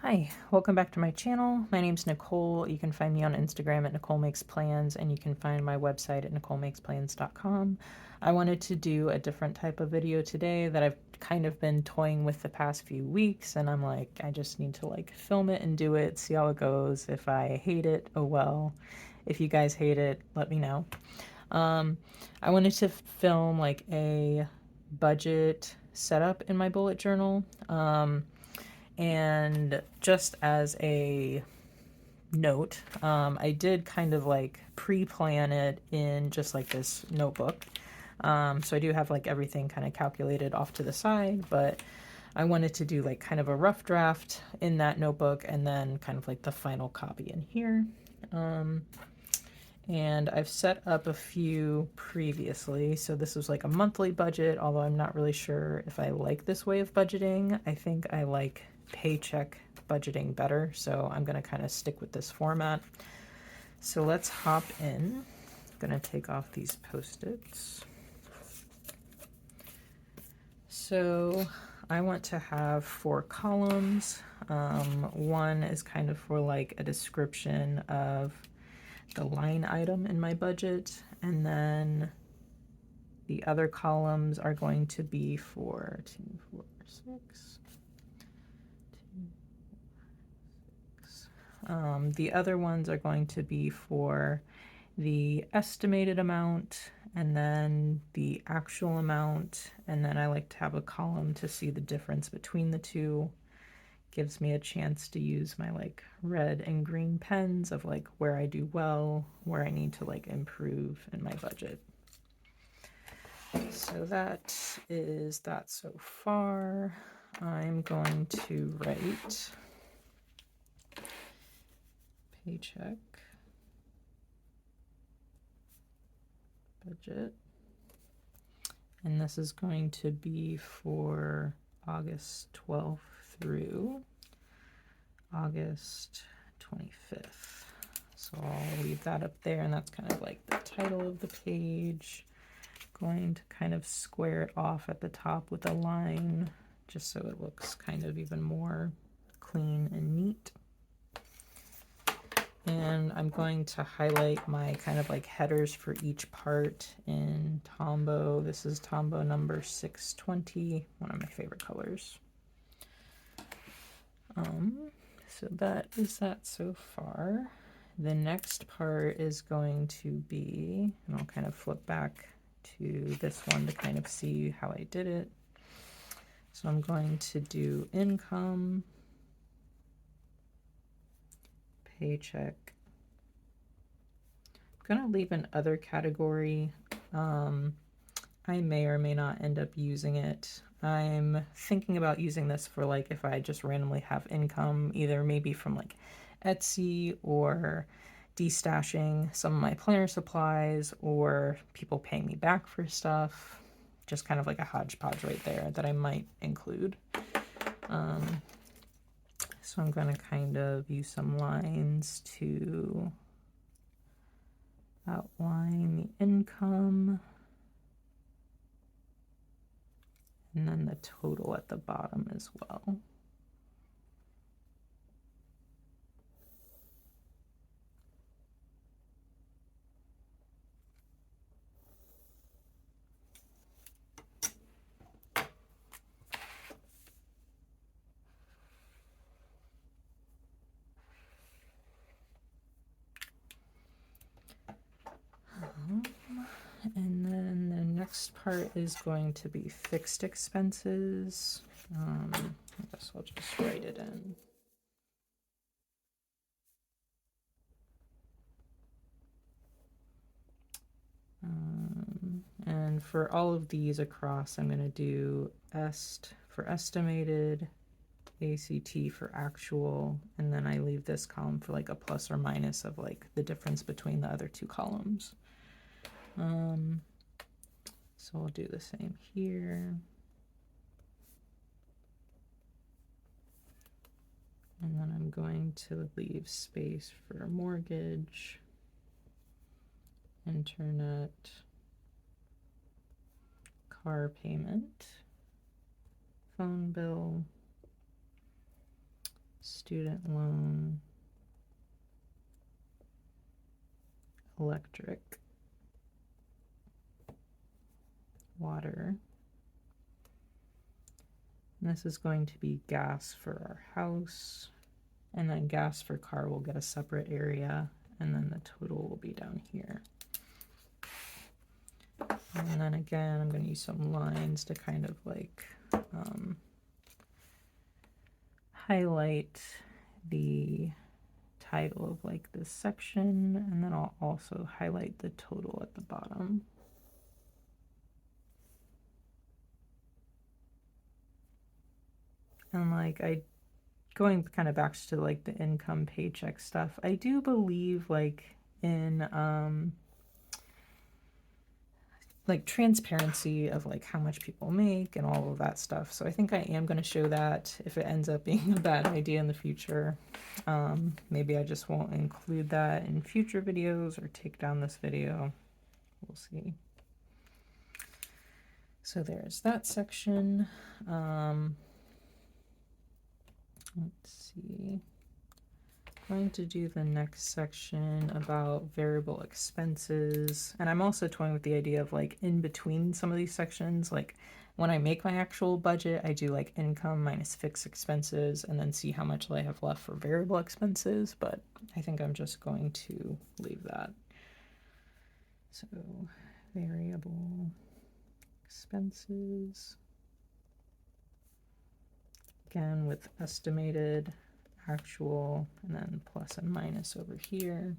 Hi, welcome back to my channel. My name's Nicole. You can find me on Instagram at Nicole Makes Plans, and you can find my website at NicoleMakesPlans.com. I wanted to do a different type of video today that I've kind of been toying with the past few weeks, and I'm like, I just need to like film it and do it, see how it goes. If I hate it, oh well. If you guys hate it, let me know. I wanted to film like a budget setup in my bullet journal. And just as a note, I did kind of like pre-plan it in just like this notebook. So I do have like everything kind of calculated off to the side, but I wanted to do like kind of a rough draft in that notebook and then kind of like the final copy in here. And I've set up a few previously. So this was like a monthly budget, although I'm not really sure if I like this way of budgeting. I think I like paycheck budgeting better, so I'm going to kind of stick with this format. So let's hop in. I'm going to take off these Post-its. So I want to have 4 columns. One is kind of for like a description of the line item in my budget, and then the other columns are going to be for 2, 4, 6. The other ones are going to be for the estimated amount and then the actual amount, and then I like to have a column to see the difference between the two. Gives me a chance to use my like red and green pens of like where I do well, where I need to like improve in my budget. So that is that so far. I'm going to write paycheck budget, and this is going to be for August 12th through August 25th. So I'll leave that up there, and that's kind of like the title of the page. Going to kind of square it off at the top with a line just so it looks kind of even more clean and neat. And I'm going to highlight my kind of like headers for each part in Tombow. This is Tombow number 620, one of my favorite colors. So that is that so far. The next part is going to be, and I'll kind of flip back to this one to kind of see how I did it. So I'm going to do income, paycheck. I'm going to leave an other category. I may or may not end up using it. I'm thinking about using this for like if I just randomly have income, either maybe from like Etsy or destashing some of my planner supplies or people paying me back for stuff. Just kind of like a hodgepodge right there that I might include. So I'm going to kind of use some lines to outline the income. And then the total at the bottom as well. And then the next part is going to be fixed expenses. I guess I'll just write it in. And for all of these across, I'm going to do est for estimated, ACT for actual, and then I leave this column for like a plus or minus of like the difference between the other two columns. So I'll do the same here. And then I'm going to leave space for mortgage, internet, car payment, phone bill, student loan, electric, water. And this is going to be gas for our house. And then gas for car will get a separate area. And then the total will be down here. And then again, I'm going to use some lines to kind of like highlight the title of like this section, and then I'll also highlight the total at the bottom. And like going kind of back to like the income paycheck stuff, I do believe like in like transparency of like how much people make and all of that stuff. So I think I am going to show that. If it ends up being a bad idea in the future, maybe I just won't include that in future videos or take down this video. We'll see. So there's that section. Let's see. I'm going to do the next section about variable expenses. And I'm also toying with the idea of like in between some of these sections, like when I make my actual budget, I do like income minus fixed expenses and then see how much I have left for variable expenses. But I think I'm just going to leave that. So variable expenses. Again, with estimated, actual, and then plus and minus over here.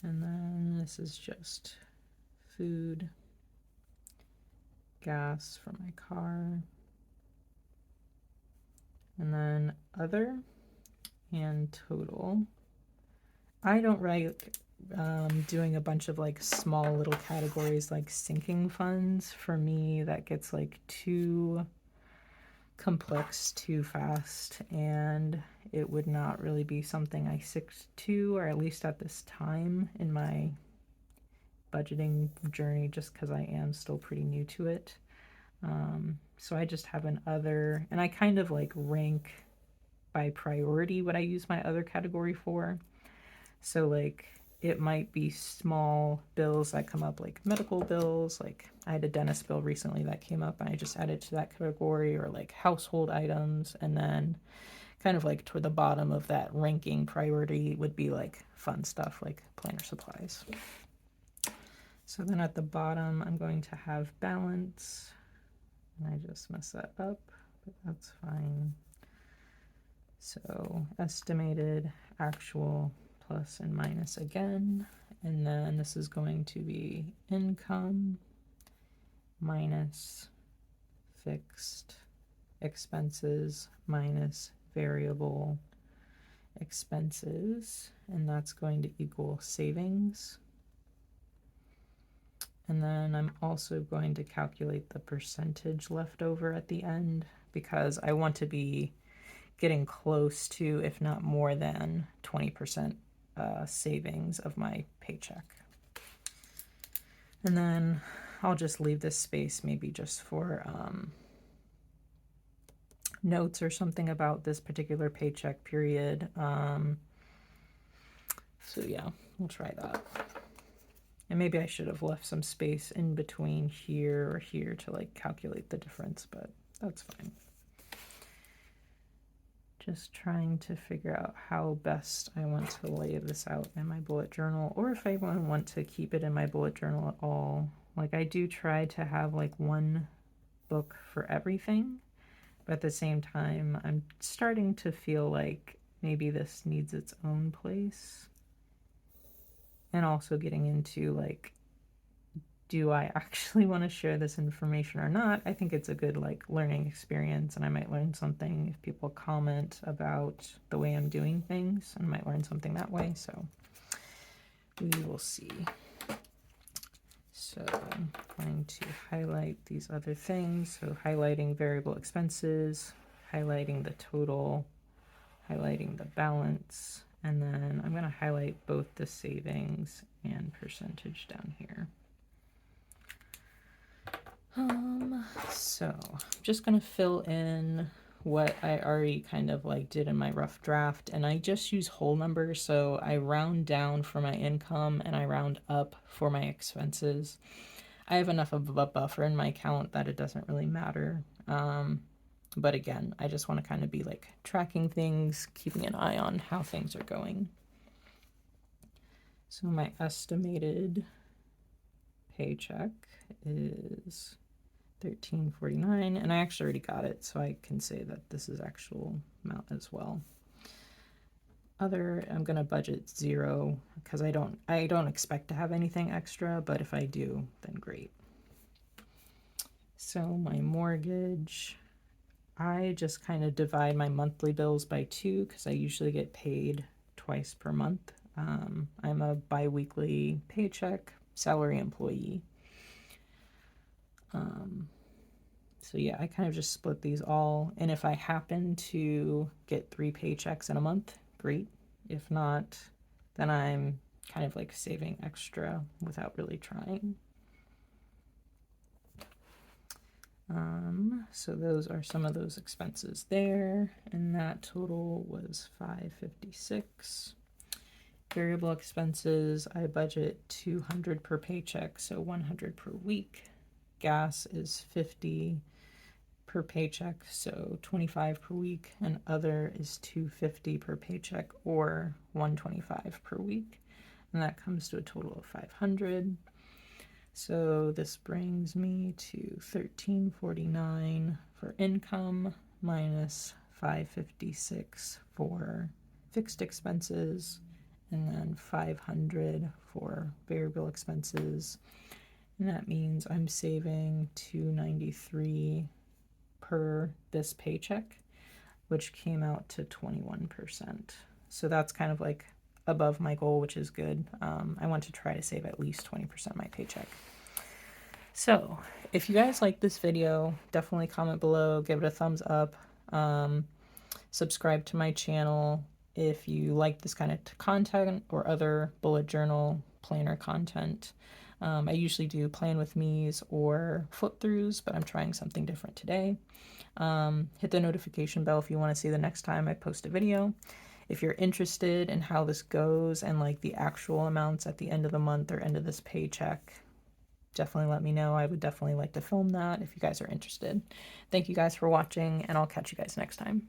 And then this is just food, gas for my car, and then other and total. I don't like doing a bunch of like small little categories like sinking funds. For me, that gets like too complex too fast, and it would not really be something I stick to, or at least at this time in my budgeting journey, just because I am still pretty new to it. So I just have an other, and I kind of like rank by priority what I use my other category for. So like it might be small bills that come up, like medical bills, like I had a dentist bill recently that came up and I just added to that category, or like household items. And then kind of like toward the bottom of that ranking priority would be like fun stuff like planner supplies. So then at the bottom, I'm going to have balance, and I just messed that up, but that's fine. So estimated, actual, plus and minus again, and then this is going to be income minus fixed expenses minus variable expenses, and that's going to equal savings. And then I'm also going to calculate the percentage left over at the end, because I want to be getting close to, if not more than, 20% savings of my paycheck. And then I'll just leave this space maybe just for notes or something about this particular paycheck period. So yeah, we'll try that. And maybe I should have left some space in between here or here to like calculate the difference, but that's fine. Just trying to figure out how best I want to lay this out in my bullet journal, or if I want to keep it in my bullet journal at all. Like I do try to have like one book for everything, but at the same time, I'm starting to feel like maybe this needs its own place. And also getting into like, do I actually want to share this information or not? I think it's a good like learning experience, and I might learn something if people comment about the way I'm doing things, and I might learn something that way. So we will see. So I'm going to highlight these other things. So highlighting variable expenses, highlighting the total, highlighting the balance, and then I'm going to highlight both the savings and percentage down here. So I'm just going to fill in what I already kind of like did in my rough draft, and I just use whole numbers, so I round down for my income and I round up for my expenses. I have enough of a buffer in my account that it doesn't really matter. But again, I just want to kind of be like tracking things, keeping an eye on how things are going. So my estimated paycheck is $13.49, and I actually already got it, so I can say that this is actual amount as well. Other, I'm gonna budget 0 because I don't expect to have anything extra, but if I do, then great. So my mortgage, I just kind of divide my monthly bills by 2 because I usually get paid twice per month. I'm a biweekly paycheck salary employee. So yeah, I kind of just split these all. And if I happen to get 3 paychecks in a month, great. If not, then I'm kind of like saving extra without really trying. So those are some of those expenses there, and that total was $556. Variable expenses, I budget $200 per paycheck, so $100 per week. Gas is $50 per paycheck, so $25 per week, and other is $250 per paycheck, or $125 per week, and that comes to a total of $500. So this brings me to $13.49 for income minus $556 for fixed expenses, and then $500 for variable expenses. And that means I'm saving $293 per this paycheck, which came out to 21%. So that's kind of like above my goal, which is good. I want to try to save at least 20% of my paycheck. So if you guys like this video, definitely comment below, give it a thumbs up, subscribe to my channel if you like this kind of content or other bullet journal planner content. I usually do plan with me's or flip throughs, but I'm trying something different today. Hit the notification bell if you want to see the next time I post a video. If you're interested in how this goes and like the actual amounts at the end of the month or end of this paycheck, definitely let me know. I would definitely like to film that if you guys are interested. Thank you guys for watching, and I'll catch you guys next time.